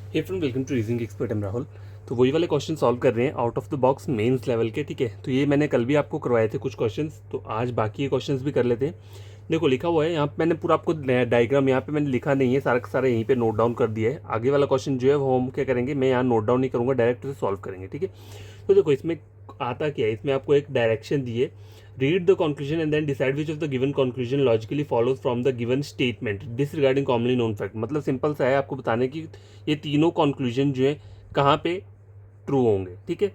Hey friend, welcome to reasoning expert. I'm Rahul. तो वही वाले क्वेश्चन सॉल्व कर रहे हैं out of the box mains level के। ठीक है, तो ये मैंने कल भी आपको करवाए थे कुछ क्वेश्चंस, तो आज बाकी ये क्वेश्चंस भी कर लेते हैं। देखो लिखा हुआ है यहाँ पे, मैंने पूरा आपको डायग्राम यहाँ पे मैंने लिखा नहीं है, सारा का सारा यहीं पे नोट डाउन कर दिया है। आगे वाला क्वेश्चन जो है वो हम क्या करेंगे, मैं यहाँ नोट डाउन नहीं करूँगा, डायरेक्ट उसे सॉल्व करेंगे। ठीक है, तो देखो इसमें आता क्या है, इसमें आपको एक डायरेक्शन दी है, read the conclusion and then decide which of the given conclusion logically follows from the given statement disregarding commonly known fact. मतलब सिंपल सा है, आपको बताने की ये तीनों कंक्लूजन जो है कहाँ पे ट्रू होंगे। ठीक है,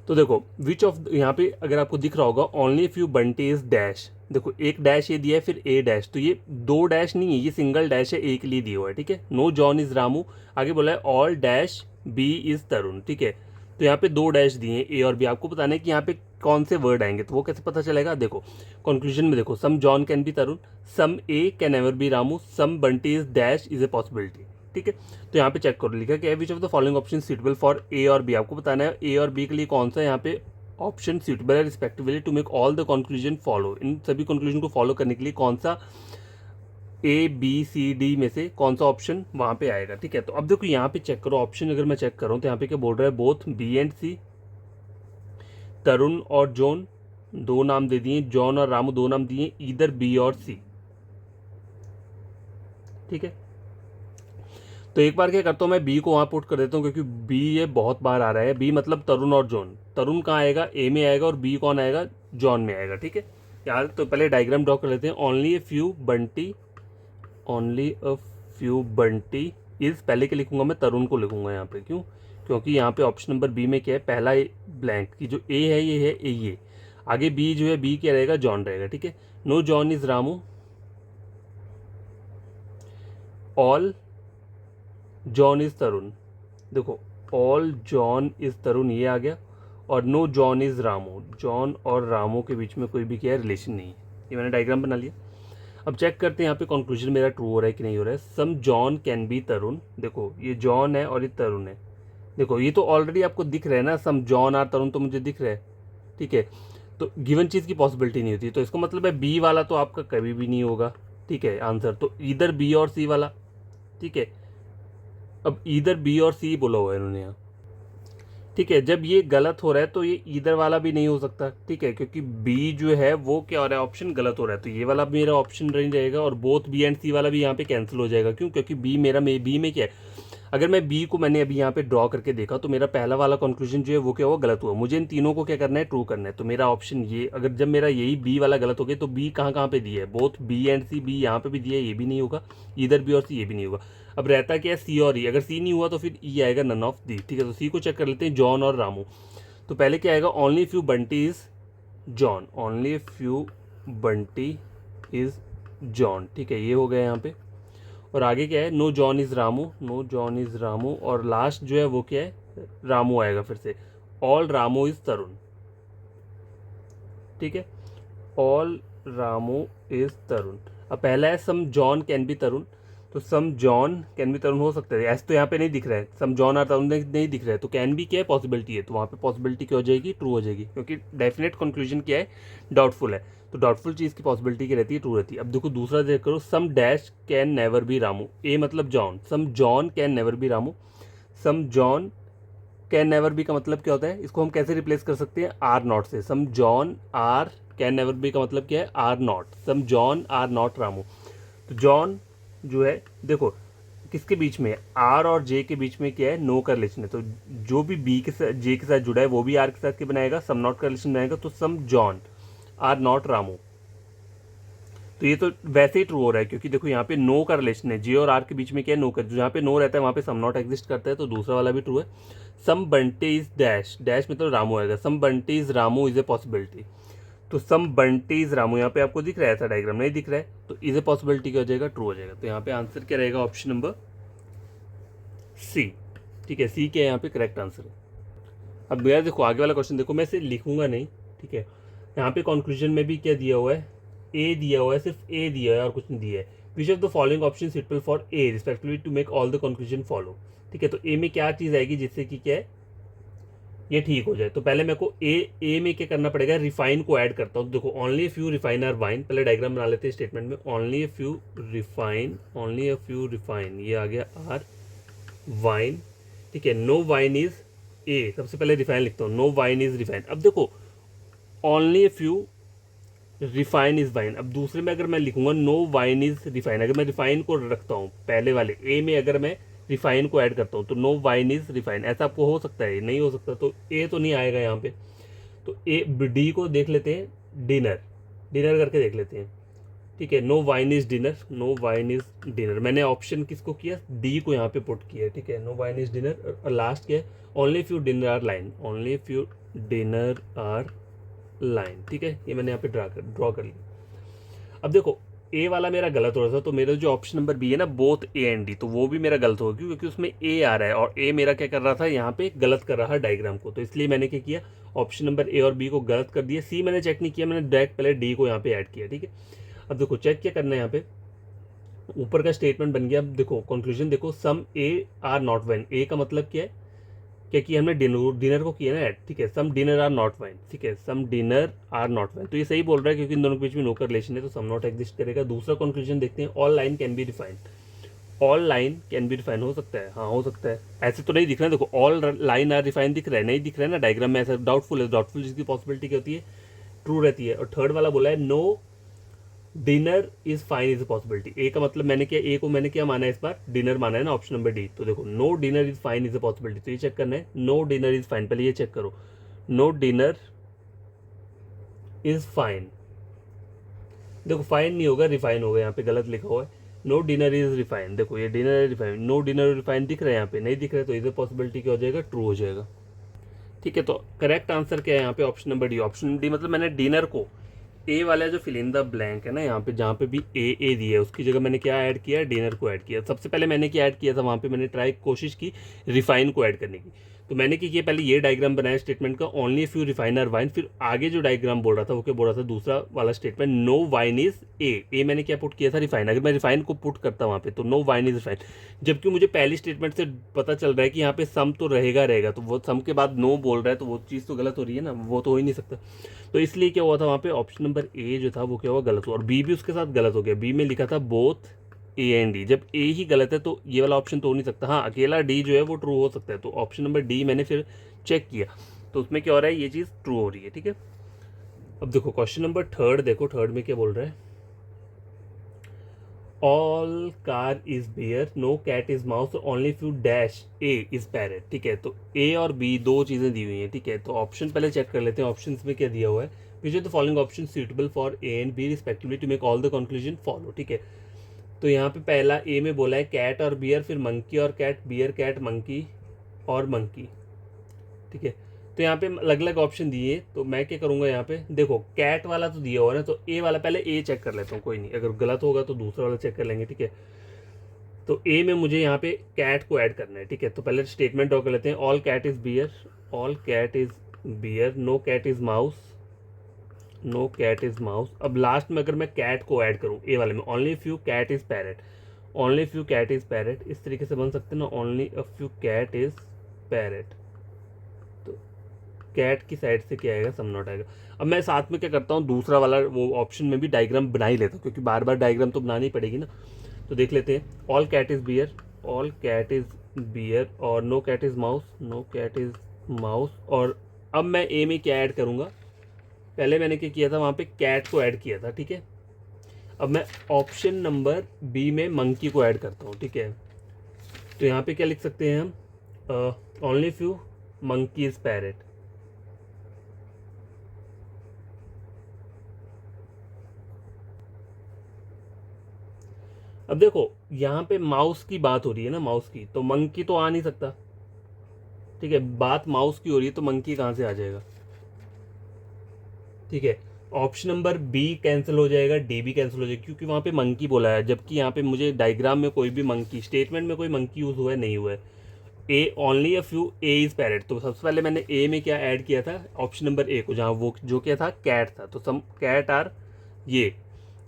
तो देखो विच ऑफ यहाँ पे अगर आपको दिख रहा होगा only few Bunty is dash, देखो एक डैश ये दिया है, फिर ए डैश, तो ये दो डैश नहीं है, ये सिंगल डैश है, एक लिए दिया हुआ है। ठीक है, नो जॉन इज रामू, आगे बोला है ऑल डैश बी इज तरुण। ठीक है, तो यहाँ पे दो डैश दिए हैं ए और बी, आपको बताना है कि यहाँ पे कौन से वर्ड आएंगे, तो वो कैसे पता चलेगा। देखो कंक्लूजन में देखो, some John can be Tarun, some A can ever be Ramu, some Bunty is dash is a possibility. ठीक है, तो यहाँ पे चेक करो, लिखा क्या है, which of the following option suitable for ए और बी। आपको बताना है ए और बी के लिए कौन सा यहाँ पे ऑप्शन सूटेबल है respectively to make all the conclusion follow. इन सभी कंक्लूजन को फॉलो करने के लिए कौन सा ए बी सी डी में से कौन सा ऑप्शन वहाँ पे आएगा। ठीक है, तो अब देखो यहाँ पे चेक करो, ऑप्शन अगर मैं चेक करूँ तो यहाँ पे क्या बोल रहा है, बोथ बी एंड सी, तरुण और जॉन दो नाम दे दिए, जॉन और रामू दो नाम दिए, इधर बी और सी। ठीक है, तो एक बार क्या करता हूँ, मैं बी को वहाँ पुट कर देता हूँ, क्योंकि बी ये बहुत बार आ रहा है। बी मतलब तरुण और जॉन, तरुण कहाँ आएगा, ए में आएगा, और बी कौन आएगा, जॉन में आएगा। ठीक है यार, तो पहले डायग्राम ड्रॉ कर लेते हैं। Only a few Bunty, only a few Bunty is, पहले के लिखूंगा मैं तरुण को लिखूंगा यहाँ पे, क्यों, क्योंकि यहाँ पे ऑप्शन नंबर बी में क्या है, पहला ब्लैंक की जो ए है ये है ए, ये आगे बी जो है, बी क्या रहेगा, जॉन रहेगा। ठीक है, no John is Ramu, all John is Tarun, देखो ऑल जॉन इज तरुण ये आ गया, और no John is Ramu, John और रामू के बीच में कोई भी क्या है, रिलेशन नहीं है। ये मैंने डायग्राम बना लिया। अब चेक करते हैं यहाँ पे कंक्लूजन मेरा ट्रू हो रहा है कि नहीं हो रहा है। सम जॉन कैन बी तरुण, देखो ये जॉन है और ये तरुण है, देखो ये तो ऑलरेडी आपको दिख रहा है ना, सम जॉन आर तरुण तो मुझे दिख रहा है। ठीक है, तो गिवन चीज़ की पॉसिबिलिटी नहीं होती, तो इसका मतलब है बी वाला तो आपका कभी भी नहीं होगा। ठीक है, आंसर तो इधर बी और सी वाला। ठीक है, अब इधर बी और सी बोला हुआ है इन्होंने यहाँ। ठीक है, जब ये गलत हो रहा है तो ये इधर वाला भी नहीं हो सकता। ठीक है, क्योंकि बी जो है वो क्या हो रहा है, ऑप्शन गलत हो रहा है, तो ये वाला मेरा ऑप्शन नहीं रहेगा, और बोथ बी एंड सी वाला भी यहाँ पे कैंसिल हो जाएगा। क्यों, क्योंकि बी मेरा बी में क्या है, अगर मैं बी को मैंने अभी यहाँ पे ड्रॉ करके देखा तो मेरा पहला वाला कंक्लूजन जो है वो क्या हुआ, गलत हुआ। मुझे इन तीनों को क्या करना है, ट्रू करना है, तो मेरा ऑप्शन ये, अगर जब मेरा यही बी वाला गलत हो गया तो बी कहाँ कहाँ पे दिया है, both B and C, B यहाँ पे भी दिया है, ये भी नहीं होगा, इधर बी और सी ये भी नहीं होगा। अब रहता क्या है, सी और ई, अगर सी नहीं हुआ तो फिर ई आएगा, नन ऑफ दी। ठीक है, तो सी को चेक कर लेते हैं, जॉन और रामू। तो पहले क्या आएगा, only few Bunty is John, only few Bunty is John. ठीक है, ये हो गया यहाँ पे, और आगे क्या है, no John is Ramu, no John is Ramu, और लास्ट जो है वो क्या है, रामू आएगा फिर से, ऑल रामू इज तरुण। ठीक है, ऑल रामू इज तरुण। अब पहला है सम जॉन कैन बी तरुण, तो सम जॉन कैन बी तरुण हो सकता है, ऐसे तो यहाँ पे नहीं दिख रहा है, सम जॉन और तरुण नहीं दिख रहा है, तो कैन बी क्या है, पॉसिबिलिटी है, तो वहाँ पे पॉसिबिलिटी क्या हो जाएगी, ट्रू हो जाएगी, क्योंकि डेफिनेट कंक्लूजन क्या है, डाउटफुल है, तो डाउटफुल चीज़ की पॉसिबिलिटी क्या रहती है, ट्रू रहती है। अब देखो दूसरा देख करो, some dash can never be Ramu, A मतलब John, some John can never be Ramu, some John can never be का मतलब क्या होता है, इसको हम कैसे रिप्लेस कर सकते हैं, are not say, some John are can never be का मतलब क्या है, are not, some John are not Ramu. तो जॉन जो है देखो किसके बीच में है, आर और जे के बीच में क्या है, नो का रिलेशन है, तो जो भी बी के साथ जे के साथ जुड़ा है वो भी आर के साथ के बनाएगा, सम नॉट का रिलेशन बनाएगा, तो सम जॉन आर नॉट रामू। तो ये तो वैसे ही ट्रू हो रहा है, क्योंकि देखो यहाँ पे नो का रिलेशन है, जे और आर के बीच में क्या है, नो का, जो यहाँ पे नो रहता है वहाँ पे सम नॉट एग्जिस्ट करता है, तो दूसरा वाला भी ट्रू है। सम बंटे इज डैश, डैश मतलब रामू आएगा, सम बंटे is Ramu is a possibility, तो सम बंटे इज रामू यहाँ पे आपको दिख रहा है, ऐसा डायग्राम नहीं दिख रहा है, तो इज ए पॉसिबिलिटी क्या हो जाएगा, ट्रू हो जाएगा। तो यहाँ पे आंसर क्या रहेगा, ऑप्शन नंबर सी। ठीक है, सी क्या है यहाँ पे करेक्ट आंसर है। अब यार देखो आगे वाला क्वेश्चन देखो, मैं इसे लिखूंगा नहीं। ठीक है, यहाँ पे कंक्लूजन में भी क्या दिया हुआ है, ए दिया हुआ है, सिर्फ ए दिया है और कुछ नहीं दिया है। Which of the following option suitable for A respectively to make all the conclusion follow. ठीक है, तो ए में क्या चीज़ आएगी जिससे कि क्या है, ये ठीक हो जाए। तो पहले मेरे को ए में क्या करना पड़ेगा, रिफाइन को ऐड करता हूँ। देखो only few refine are wine, पहले डायग्राम बना लेते हैं स्टेटमेंट में। ओनली फ्यू रिफाइन, ये आ गया आर वाइन, ठीक है। नो वाइन इज ए, सबसे पहले रिफाइन लिखता हूँ, नो वाइन इज रिफाइन। अब देखो only few refine is wine, अब दूसरे में अगर मैं लिखूंगा नो वाइन इज रिफाइन, अगर मैं रिफाइन को रखता हूँ पहले वाले ए में, अगर मैं रिफाइन को ऐड करता हूँ तो नो वाइन इज रिफाइन, ऐसा आपको हो सकता है? नहीं हो सकता, तो ए तो नहीं आएगा यहाँ पे। तो ए डी को देख लेते हैं, डिनर, डिनर करके देख लेते हैं, ठीक है। No wine is dinner, no wine is dinner, मैंने ऑप्शन किसको किया, डी को यहाँ पे पुट किया, ठीक है। नो वाइन इज डिनर, और लास्ट क्या है, only few dinner are line, only few dinner are line, ठीक है। ये मैंने यहाँ पे ड्रॉ कर लिया। अब देखो ए वाला मेरा गलत हो रहा था, तो मेरा जो ऑप्शन नंबर बी है ना, बोथ ए एंड डी, तो वो भी मेरा गलत होगा, क्योंकि उसमें ए आ रहा है और ए मेरा क्या कर रहा था, यहाँ पे गलत कर रहा है डायग्राम को। तो इसलिए मैंने क्या किया, ऑप्शन नंबर ए और बी को गलत कर दिया। सी मैंने चेक नहीं किया, मैंने डायरेक्ट पहले डी को यहाँ पे ऐड किया, ठीक है। अब देखो चेक क्या करना है, यहाँ पे ऊपर का स्टेटमेंट बन गया। अब देखो कंक्लूजन देखो, सम ए आर नॉट वाइन, ए का मतलब क्या है, क्या किया हमने, डिनर को किया ना ऐड, ठीक है। सम डिनर आर नॉट वाइन, ठीक है, सम डिनर आर नॉट वाइन, तो ये सही बोल रहा है क्योंकि इन दोनों के बीच में नो का रिलेशन है, तो सम नॉट एग्जिस्ट करेगा। दूसरा कंक्लूजन देखते हैं, all line can be refined, all line can be refine, हो सकता है, हाँ हो सकता है। ऐसे तो नहीं दिख रहा है, देखो ऑल लाइन आर रिफाइन दिख रहा है, नहीं दिख रहा है ना डायग्राम में, ऐसा डाउटफुल है। डाउटफुल जिसकी पॉसिबिलिटी क्या होती है, ट्रू रहती है। और थर्ड वाला बोला है no dinner is fine is a possibility, A का मतलब मैंने क्या, ए को मैंने क्या माना है इस बार, डिनर माना है ना, ऑप्शन नंबर डी। तो देखो no dinner is fine is a possibility, तो ये चेक करना है, नो डिनर इज फाइन, पहले ये चेक करो, नो डिनर इज फाइन, देखो फाइन नहीं होगा, रिफाइन होगा, यहाँ पे गलत लिखा हुआ है, नो डिनर इज रिफाइन। देखो ये dinner refine, no dinner refine दिख रहा है, यहाँ पे नहीं दिख रहा है, तो इज अ पॉसिबिलिटी क्या हो जाएगा, ट्रू हो जाएगा, ठीक है। तो करेक्ट आंसर क्या है यहाँ पे, option number D. Option D मतलब मैंने डिनर को, ए वाला जो फिल इन द ब्लैंक है ना, यहाँ पे जहाँ पे भी ए दिया है उसकी जगह मैंने क्या ऐड किया, डिनर को ऐड किया। सबसे पहले मैंने क्या ऐड किया था, वहाँ पे मैंने कोशिश की रिफाइन को ऐड करने की। तो मैंने क्या किया, पहले ये डायग्राम बनाया स्टेटमेंट का, ओनली फ्यू रिफाइनर वाइन, फिर आगे जो डायग्राम बोल रहा था वो क्या बोल रहा था, दूसरा वाला statement, no wine is A मैंने क्या पुट किया था, रिफाइन। अगर मैं रिफाइन को पुट करता वहाँ पे तो नो वाइन इज रिफाइन, जबकि मुझे पहली स्टेटमेंट से पता चल रहा है कि यहाँ पे सम तो रहेगा, तो वो सम के बाद नो बोल रहा है, तो वो चीज़ तो गलत हो रही है ना, वो तो हो ही नहीं सकता। तो इसलिए क्या हुआ था वहाँ पे, ऑप्शन नंबर ए जो था वो क्या हुआ, गलत हुआ, और बी भी उसके साथ गलत हो गया। बी में लिखा था बोथ ए एंड डी, जब ए ही गलत है तो ये वाला ऑप्शन तो हो नहीं सकता। हाँ अकेला डी जो है वो ट्रू हो सकता है, तो ऑप्शन नंबर डी मैंने फिर चेक किया, तो उसमें क्या हो रहा है, ये चीज़ ट्रू हो रही है, ठीक है। अब देखो क्वेश्चन नंबर थर्ड, देखो थर्ड में क्या बोल रहा है, all car is bear, no cat is mouse, only few dash A is parrot, ठीक है। तो ए और बी दो चीज़ें दी हुई हैं, ठीक है। तो ऑप्शन पहले चेक कर लेते हैं, ऑप्शन में क्या दिया हुआ है, which are the following option suitable for A and B respectively to make all the conclusion follow, ठीक है। तो यहाँ पे पहला ए में बोला है कैट और बियर, फिर मंकी और कैट, बियर कैट मंकी और मंकी, ठीक है। तो यहाँ पे अलग अलग ऑप्शन दिए, तो मैं क्या करूँगा, यहाँ पे देखो कैट वाला तो दिया हुआ है ना, तो ए वाला पहले ए चेक कर लेता हूँ, कोई नहीं, अगर गलत होगा तो दूसरा वाला चेक कर लेंगे, ठीक है। तो ए में मुझे यहाँ पे कैट को ऐड करना है, ठीक है। तो पहले स्टेटमेंट ड्रॉ कर लेते हैं, all cat is bear, all cat is bear, no cat is mouse, no cat is mouse. अब लास्ट में अगर मैं कैट को ऐड करूँ ए वाले में, only few cat is parrot, only few cat is parrot, इस तरीके से बन सकते हैं ना, only a few cat is parrot. तो कैट की साइड से क्या आएगा, सम नॉट आएगा। अब मैं साथ में क्या करता हूँ, दूसरा वाला वो ऑप्शन में भी डायग्राम बना ही लेता हूँ, क्योंकि बार बार डायग्राम तो बनानी पड़ेगी ना। तो देख लेते हैं, all cat is bear, all cat is bear, और no cat is mouse, no cat is mouse. और अब मैं ए में क्या ऐड करूँगा, पहले मैंने क्या किया था, वहाँ पे कैट को ऐड किया था, ठीक है। अब मैं ऑप्शन नंबर बी में मंकी को ऐड करता हूँ, ठीक है। तो यहाँ पे क्या लिख सकते हैं हम, only few monkey is parrot. अब देखो यहाँ पे माउस की बात हो रही है ना, माउस की, तो मंकी तो आ नहीं सकता, ठीक है। बात माउस की हो रही है तो मंकी कहाँ से आ जाएगा, ठीक है। ऑप्शन नंबर बी कैंसिल हो जाएगा, डी भी कैंसिल हो जाएगा, क्योंकि वहाँ पे मंकी बोला है, जबकि यहाँ पे मुझे डायग्राम में कोई भी मंकी, स्टेटमेंट में कोई मंकी यूज़ हुआ है नहीं हुआ है। A only a few A is parrot, तो सबसे पहले मैंने ए में क्या ऐड किया था, ऑप्शन नंबर ए को, जहाँ वो जो क्या था, कैट था, तो सम कैट आर ये,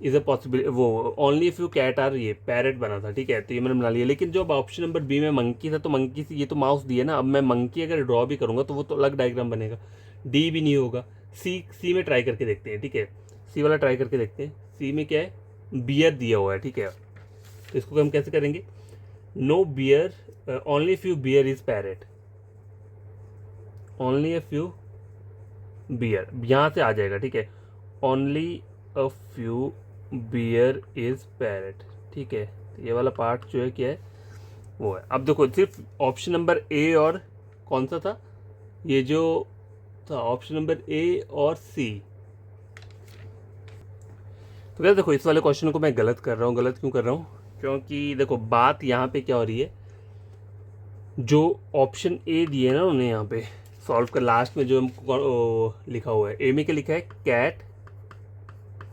इज़ अ पॉसिबल, वो only if you cat are, ये पैरेट बना था, ठीक है, तो ये मैंने बना लिया। लेकिन जो अब ऑप्शन नंबर बी में मंकी था, तो मंकी से ये तो माउस दिया ना, अब मैं मंकी अगर ड्रॉ भी करूँगा तो वो तो अलग डायग्राम बनेगा, डी भी नहीं होगा। सी में ट्राई करके देखते हैं, ठीक है, सी वाला ट्राई करके देखते हैं। सी में क्या है, बियर दिया हुआ है, ठीक है, तो इसको हम कैसे करेंगे, no bear, only if you bear is parrot, only if you bear, यहाँ से आ जाएगा, ठीक है, only a few bear is parrot, ठीक है, तो ये वाला पार्ट जो है क्या है, वो है। अब देखो सिर्फ ऑप्शन नंबर ए और कौन सा था, ये जो था ऑप्शन नंबर ए और सी। तो क्या देखो, इस वाले क्वेश्चन को मैं गलत कर रहा हूँ। गलत क्यों कर रहा हूँ, क्योंकि देखो बात यहाँ पे क्या हो रही है, जो ऑप्शन ए दिए ना उन्होंने यहाँ पे सॉल्व कर, लास्ट में जो हमको लिखा हुआ है, ए में क्या लिखा है, कैट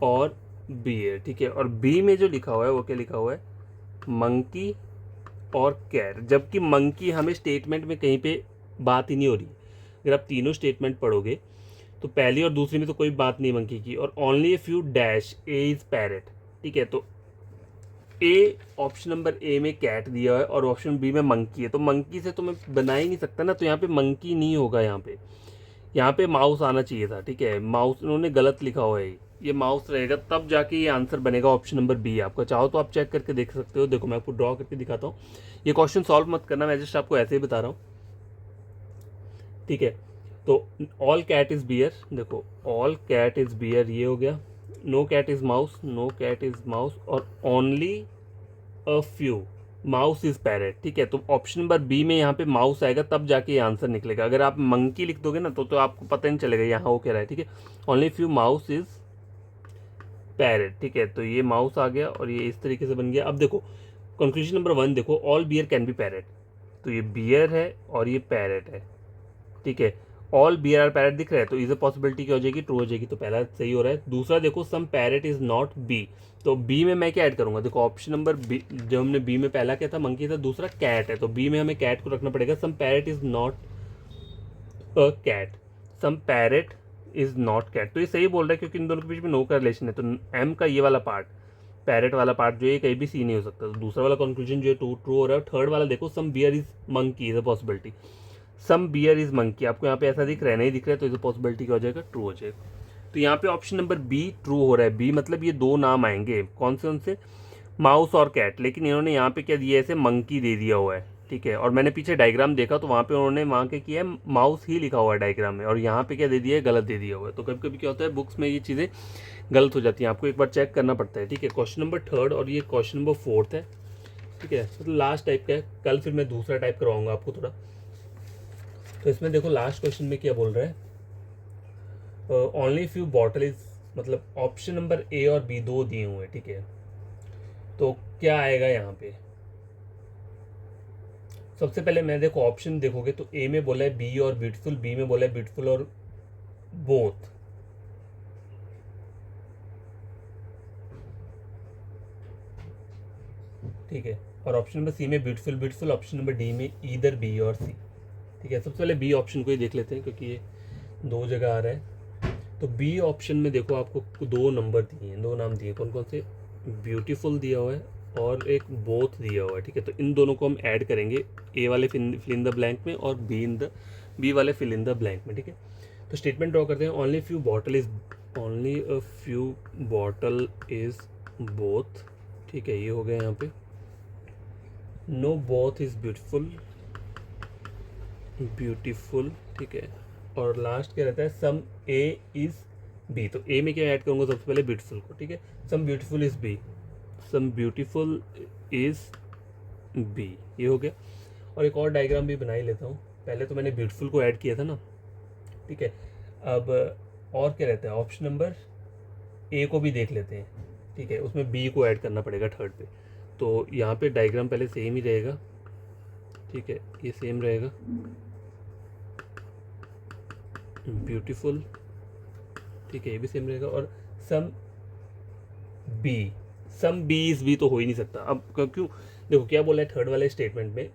और बियर, ठीक है, और बी में जो लिखा हुआ है वो क्या लिखा हुआ है, मंकी और कैट, जबकि मंकी हमें स्टेटमेंट में कहीं पे बात ही नहीं हो रही। अगर आप तीनों स्टेटमेंट पढ़ोगे तो पहली और दूसरी में तो कोई बात नहीं मंकी की, और only if you dash A is parrot, ठीक है, तो ए ऑप्शन नंबर ए में कैट दिया है और ऑप्शन बी में मंकी है, तो मंकी से तो मैं बना ही नहीं सकता ना, तो यहाँ पे मंकी नहीं होगा, यहाँ पे माउस आना चाहिए था, ठीक है, माउस उन्होंने गलत लिखा हुआ है, ये माउस रहेगा तब जाके ये आंसर बनेगा ऑप्शन नंबर बी आपका। चाहो तो आप चेक करके देख सकते हो, देखो मैं आपको ड्रॉ करके दिखाता हूँ, ये क्वेश्चन सॉल्व मत करना, मैं जस्ट आपको ऐसे ही बता रहा हूँ, ठीक है। तो ऑल कैट इज बियर, देखो ऑल कैट इज बियर ये हो गया, no cat is mouse, no cat is mouse, और only a few mouse is parrot, ठीक है, तो ऑप्शन नंबर बी में यहाँ पे माउस आएगा तब जाके ये आंसर निकलेगा। अगर आप मंकी लिख दोगे ना तो आपको पता ही नहीं चलेगा यहाँ वो कह रहा है, ठीक है, only few mouse is parrot, ठीक है, तो ये माउस आ गया और ये इस तरीके से बन गया। अब देखो कंक्लूजन नंबर 1 देखो, all bear can be parrot, तो ये बियर है और ये पैरेट है, ठीक है, ऑल बियर आर पैरेट दिख रहा है, तो इज अ पॉसिबिलिटी क्या हो जाएगी, ट्रू हो जाएगी, तो पहला सही हो रहा है। दूसरा देखो, सम पैरेट इज नॉट बी, तो बी में मैं क्या ऐड करूंगा, देखो ऑप्शन नंबर बी, जो हमने बी में पहला क्या था, मंकी था, दूसरा कैट है, तो बी में हमें कैट को रखना पड़ेगा। Some parrot is not a cat, some parrot is not cat, तो ये सही बोल रहा है क्योंकि इन दोनों के बीच में नो का रिलेशन है, तो एम का ये वाला पार्ट, पैरेट वाला पार्ट जो है कहीं भी सी नहीं हो सकता, तो दूसरा वाला कंक्लूजन जो है ट्रू हो रहा है। थर्ड वाला देखो, some bear is monkey is a possibility, some bear is monkey, आपको यहाँ पे ऐसा दिख रहा है, नहीं दिख रहा है, तो इज अ पॉसिबिलिटी क्या हो जाएगा, ट्रू हो जाएगा। तो यहाँ पे ऑप्शन नंबर बी ट्रू हो रहा है, बी मतलब ये दो नाम आएंगे, कौन से उनसे, माउस और कैट, लेकिन इन्होंने यहाँ पे क्या दिया है, ऐसे मंकी दे दिया हुआ है, ठीक है, और मैंने पीछे डायग्राम देखा तो वहाँ पे उन्होंने वहाँ के किया है माउस ही लिखा हुआ है डायग्राम में, और यहाँ पे क्या दे दिया है, गलत दे दिया हुआ है। तो कभी कभी क्या होता है बुक्स में ये चीज़ें गलत हो जाती हैं, आपको एक बार चेक करना पड़ता है, ठीक है। क्वेश्चन नंबर 3 और ये क्वेश्चन नंबर 4 है, ठीक है, मतलब लास्ट टाइप का है, कल फिर मैं दूसरा टाइप करवाऊंगा आपको थोड़ा। तो इसमें देखो लास्ट क्वेश्चन में क्या बोल रहा है, ओनली फ्यू बॉटल इज, मतलब ऑप्शन नंबर ए और बी दो दिए हुए हैं, ठीक है, तो क्या आएगा यहाँ पे। सबसे पहले मैं देखो ऑप्शन देखोगे तो ए में बोला है बी और ब्यूटीफुल, बी में बोला है ब्यूटीफुल और बोथ, ठीक है, और ऑप्शन नंबर सी में beautiful beautiful, option number D में ईदर बी और सी, ठीक है। सबसे पहले बी ऑप्शन को ही देख लेते हैं क्योंकि ये दो जगह आ रहा है। तो बी ऑप्शन में देखो आपको दो नंबर दिए हैं, दो नाम दिए, कौन कौन से, ब्यूटीफुल दिया हुआ है और एक बोथ दिया हुआ है, ठीक है, तो इन दोनों को हम ऐड करेंगे, ए वाले फिल इन द ब्लैंक में और बी वाले फिल इन द ब्लैंक में, ठीक है। तो स्टेटमेंट ड्रॉ करते हैं, only few bottle is, only a few bottle is both, ठीक है, ये हो गया यहाँ पे। No both is beautiful, beautiful, ठीक है, और लास्ट क्या रहता है, सम ए इज बी, तो ए में क्या ऐड करूँगा सबसे पहले ब्यूटीफुल को, ठीक है, some beautiful is B, some beautiful is B, ये हो गया। और एक और डायग्राम भी बना ही लेता हूँ, पहले तो मैंने ब्यूटीफुल को ऐड किया था ना, ठीक है, अब और क्या रहता है, ऑप्शन नंबर ए को भी देख लेते हैं, ठीक है, उसमें बी को ऐड करना पड़ेगा थर्ड पे, तो यहाँ पे डायग्राम पहले सेम ही रहेगा, ठीक है, ये सेम रहेगा, ब्यूटीफुल, ठीक है, ये भी सेम रहेगा, और some B, some B is B तो हो ही नहीं सकता। अब क्यों, देखो क्या बोला है थर्ड वाले स्टेटमेंट में,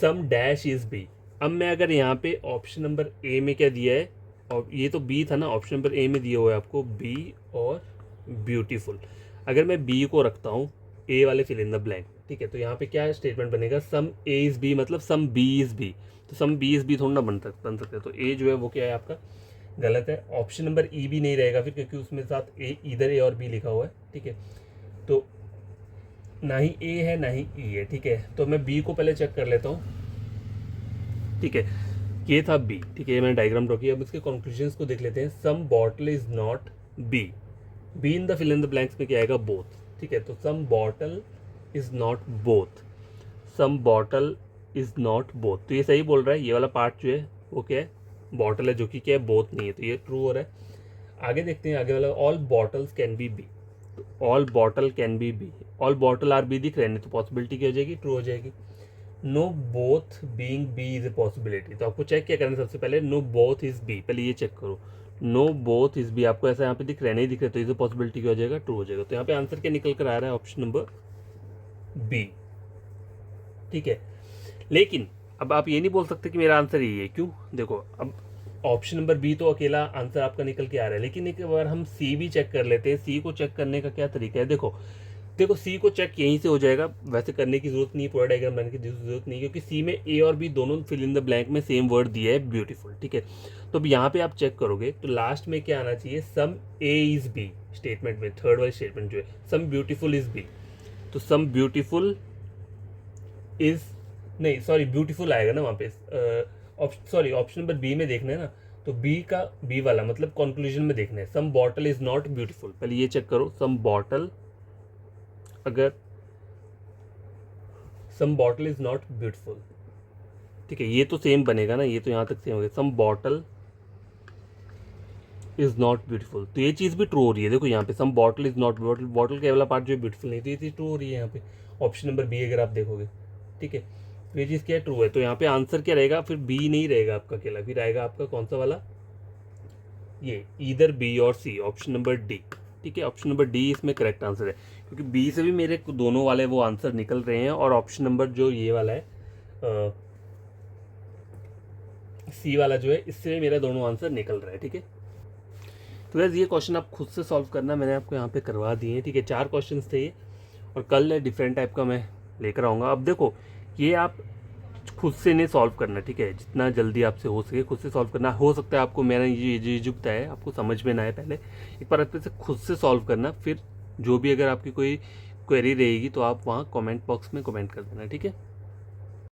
सम डैश इज बी, अब मैं अगर यहाँ पे ऑप्शन नंबर ए में क्या दिया है, और ये तो बी था ना, ऑप्शन नंबर ए में दिया हुआ है आपको बी और ब्यूटीफुल, अगर मैं बी को रखता हूँ ए वाले फिल इन द ब्लैंक, ठीक है, तो यहाँ पे क्या स्टेटमेंट बनेगा, सम ए इज़ बी मतलब सम बी इज़ बी, तो सम बी इज़ बी थोड़ा ना बन सकते, तो ए जो है वो क्या है आपका गलत है। ऑप्शन नंबर ई भी नहीं रहेगा फिर, क्योंकि उसमें साथ ए इधर ए और बी लिखा हुआ है, ठीक है, तो ना ही ए है ना ही ई है, ठीक है। तो मैं बी को पहले चेक कर लेता हूँ, ठीक है, ये था बी, ठीक है, ये मैंने डायग्राम ड्रॉ किया। अब इसके कंक्लूजन्स को देख लेते हैं। Some bottle is not B, B in the fill in the blanks में क्या आएगा, बोथ, ठीक है, तो some bottle is not both, some bottle is not both, तो ये सही बोल रहा है। ये वाला पार्ट जो है वो क्या है, बॉटल है, जो कि क्या है, बोथ नहीं है, तो ये ट्रू हो रहा है। आगे देखते हैं आगे वाला, all bottles can be B, तो all bottle can be B, all bottle are B दिख रहे हैं, तो पॉसिबिलिटी क्या हो जाएगी, ट्रू हो जाएगी। No both being B is a possibility, तो आपको चेक क्या करना है सबसे पहले, नो बोथ इज बी, पहले ये चेक करो, नो बोथ इज बी, आपको ऐसा यहाँ पे दिख रहा है, नहीं दिख रहा, तो इज ए पॉसिबिलिटी क्या हो जाएगा, ट्रू हो जाएगा। तो यहाँ पे आंसर क्या निकल कर आ रहा है, ऑप्शन नंबर बी, ठीक है। लेकिन अब आप ये नहीं बोल सकते कि मेरा आंसर यही है, क्यों, देखो अब ऑप्शन नंबर बी तो अकेला आंसर आपका निकल के आ रहा है, लेकिन एक बार हम सी भी चेक कर लेते हैं। सी को चेक करने का क्या तरीका है, देखो देखो सी को चेक यहीं से हो जाएगा, वैसे करने की जरूरत नहीं है, पूरा डायग्राम बनाने की जरूरत नहीं है, क्योंकि सी में ए और बी दोनों फिल इन द ब्लैंक में सेम वर्ड दिया है, ब्यूटीफुल, ठीक है। तो अब यहाँ पे आप चेक करोगे तो लास्ट में क्या आना चाहिए, सम ए इज बी, स्टेटमेंट में थर्ड वाली स्टेटमेंट जो है, सम ब्यूटीफुल इज बी, तो सम ब्यूटीफुल इज, नहीं सॉरी ब्यूटीफुल आएगा ना वहाँ पे, सॉरी ऑप्शन नंबर बी में देखना है ना, तो बी का बी वाला मतलब कंक्लूजन में देखना है, सम बॉटल इज नॉट ब्यूटीफुल, पहले ये चेक करो, सम बॉटल, अगर सम बॉटल इज नॉट ब्यूटीफुल, ठीक है, ये तो सेम बनेगा ना, ये तो यहाँ तक सेम हो गया, सम बॉटल इज नॉट ब्यूटीफुल, तो ये चीज़ भी ट्रू हो रही है। देखो यहाँ पे some bottle is not, bottle bottle का वाला पार्ट जो है ब्यूटीफुल नहीं, तो ये चीज़ ट्रू हो रही है यहाँ पे, ऑप्शन नंबर बी अगर आप देखोगे, ठीक है, तो ये चीज़ क्या है, ट्रू है। तो यहाँ पे आंसर क्या रहेगा, फिर बी नहीं रहेगा आपका अकेला, फिर आएगा आपका कौन सा वाला, ये इधर बी और सी, ऑप्शन नंबर डी, ठीक है, ऑप्शन नंबर डी इसमें करेक्ट आंसर है, क्योंकि बी से भी मेरे दोनों वाले वो आंसर निकल रहे हैं, और ऑप्शन नंबर जो ये वाला है सी वाला जो है, इससे मेरा दोनों आंसर निकल रहा है, ठीक है। तो वैसे ये क्वेश्चन आप खुद से सॉल्व करना, मैंने आपको यहाँ पे करवा दिए हैं, ठीक है, 4 क्वेश्चन थे ये, और कल डिफरेंट टाइप का मैं लेकर आऊँगा। अब देखो ये आप खुद से नहीं सॉल्व करना, ठीक है, जितना जल्दी आपसे हो सके खुद से सॉल्व करना। हो सकता है आपको मैंने ये जो बताया आपको समझ में ना आए, पहले एक बार अच्छे से खुद से सॉल्व करना, फिर जो भी अगर आपकी कोई क्वेरी रहेगी तो आप वहाँ कमेंट बॉक्स में कमेंट कर देना, ठीक है।